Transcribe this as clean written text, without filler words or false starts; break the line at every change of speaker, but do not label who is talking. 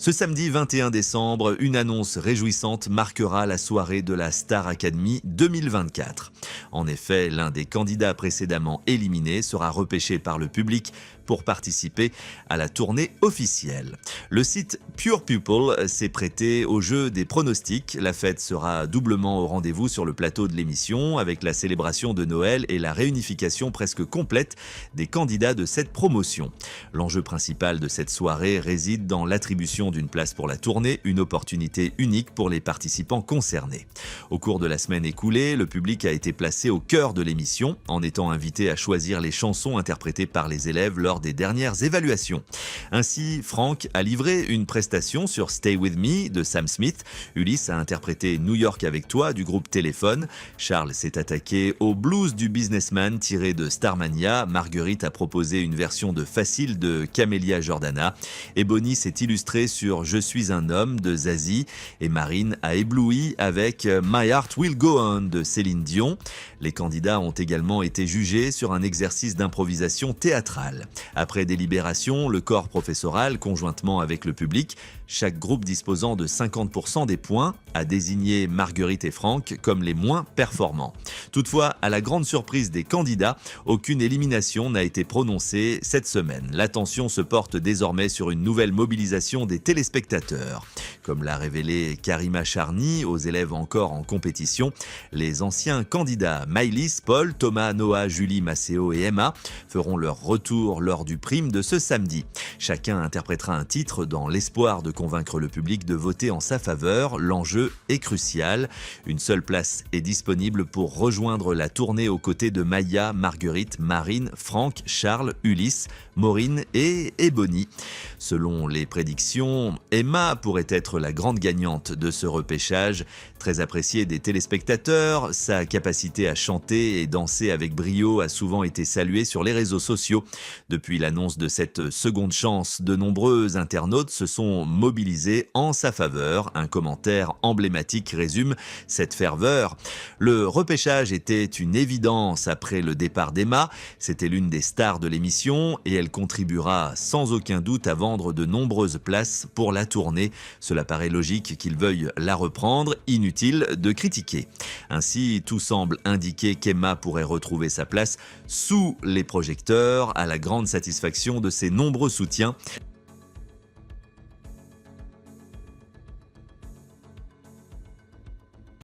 Ce samedi 21 décembre, une annonce réjouissante marquera la soirée de la Star Academy 2024. En effet, l'un des candidats précédemment éliminés sera repêché par le public pour participer à la tournée officielle. Le site Pure People s'est prêté au jeu des pronostics. La fête sera doublement au rendez-vous sur le plateau de l'émission avec la célébration de Noël et la réunification presque complète des candidats de cette promotion. L'enjeu principal de cette soirée réside dans l'attribution d'une place pour la tournée, une opportunité unique pour les participants concernés. Au cours de la semaine écoulée, le public a été placé au cœur de l'émission en étant invité à choisir les chansons interprétées par les élèves lors des dernières évaluations. Ainsi, Franck a livré une prestation sur Stay With Me de Sam Smith. Ulysse a interprété New York avec toi du groupe Téléphone. Charles s'est attaqué au blues du businessman tiré de Starmania. Marguerite a proposé une version de Facile de Camélia Jordana. Ebony s'est illustrée sur Je suis un homme de Zazie. Et Marine a ébloui avec My Heart Will Go On de Céline Dion. Les candidats ont également été jugés sur un exercice d'improvisation théâtrale. Après délibération, le corps professoral, conjointement avec le public, chaque groupe disposant de 50% des points, a désigné Marguerite et Franck comme les moins performants. Toutefois, à la grande surprise des candidats, aucune élimination n'a été prononcée cette semaine. L'attention se porte désormais sur une nouvelle mobilisation des téléspectateurs. Comme l'a révélé Karima Charny aux élèves encore en compétition, les anciens candidats Maïlis, Paul, Thomas, Noah, Julie, Maceo et Emma feront leur retour lors du prime de ce samedi. Chacun interprétera un titre dans l'espoir de convaincre le public de voter en sa faveur. L'enjeu est crucial. Une seule place est disponible pour rejoindre la tournée aux côtés de Maya, Marguerite, Marine, Franck, Charles, Ulysse, Maureen et Ebony. Selon les prédictions, Emma pourrait être la grande gagnante de ce repêchage. Très appréciée des téléspectateurs, sa capacité à chanter et danser avec brio a souvent été saluée sur les réseaux sociaux. Depuis l'annonce de cette seconde chance, de nombreux internautes se sont mobilisés en sa faveur. Un commentaire emblématique résume cette ferveur. Le repêchage était une évidence après le départ d'Emma. C'était l'une des stars de l'émission et elle contribuera sans aucun doute à vendre de nombreuses places pour la tournée. Cela paraît logique qu'ils veuillent la reprendre, inutile de critiquer. Ainsi, tout semble indiquer qu'Emma pourrait retrouver sa place sous les projecteurs à la grande satisfaction de ses nombreux soutiens.